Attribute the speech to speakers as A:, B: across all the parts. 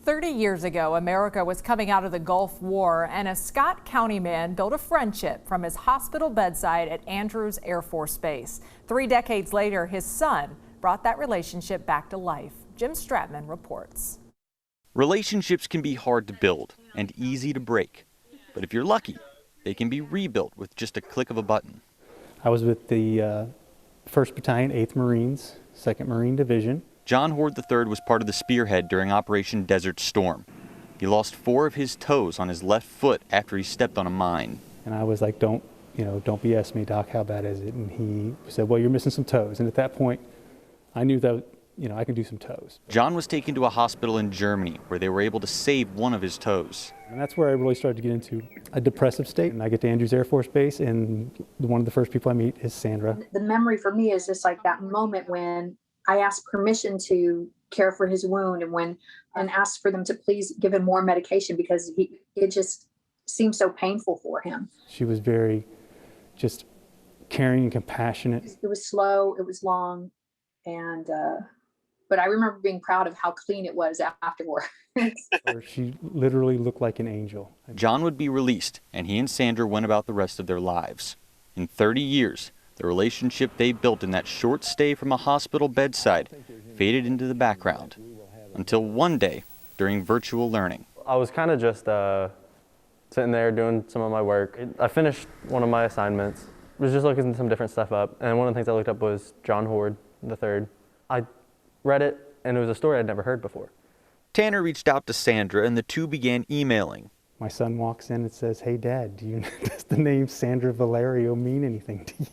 A: 30 years ago, America was coming out of the Gulf War, and a Scott County man built a friendship from his hospital bedside at Andrews Air Force Base. 3 decades later, his son brought that relationship back to life. Jim Stratman reports.
B: Relationships can be hard to build and easy to break, but if you're lucky, they can be rebuilt with just a click of a button.
C: I was with the 1st Battalion, 8th Marines, 2nd Marine Division.
B: John Horde III was part of the spearhead during Operation Desert Storm. He lost 4 of his toes on his left foot after he stepped on a mine.
C: And I was like, don't BS me, Doc, how bad is it? And he said, well, you're missing some toes. And at that point, I knew that, I could do some toes.
B: John was taken to a hospital in Germany where they were able to save one of his toes.
C: And that's where I really started to get into a depressive state. And I get to Andrews Air Force Base, and one of the first people I meet is Sandra.
D: The memory for me is just like that moment when I asked permission to care for his wound and asked for them to please give him more medication because it just seemed so painful for him.
C: She was very just caring and compassionate.
D: It was slow, it was long, and but I remember being proud of how clean it was afterwards.
C: She literally looked like an angel.
B: John would be released, and he and Sandra went about the rest of their lives. In 30 years, the relationship they built in that short stay from a hospital bedside faded into the background, until one day during virtual learning.
E: I was kind of just sitting there doing some of my work. I finished one of my assignments, was just looking some different stuff up, and one of the things I looked up was John Horde III. I read it, and it was a story I'd never heard before.
B: Tanner reached out to Sandra, and the two began emailing.
C: My son walks in and says, hey, Dad, does the name Sandra Valerio mean anything to you?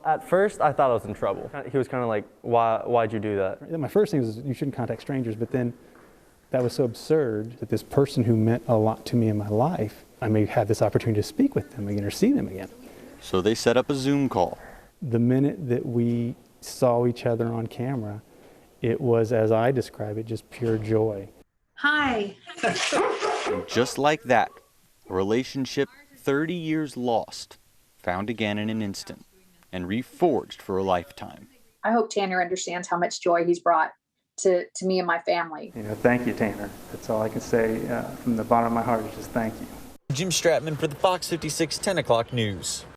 E: At first, I thought I was in trouble. He was kind of like, why'd you do that?
C: My first thing was, you shouldn't contact strangers, but then that was so absurd that this person who meant a lot to me in my life, I may have this opportunity to speak with them again or see them again.
B: So they set up a Zoom call.
C: The minute that we saw each other on camera, it was, as I describe it, just pure joy.
D: Hi.
B: And just like that, a relationship 30 years lost, found again in an instant, and reforged for a lifetime.
D: I hope Tanner understands how much joy he's brought to me and my family.
C: Thank you, Tanner. That's all I can say from the bottom of my heart is just thank you.
F: Jim Stratman for the Fox 56 10 o'clock news.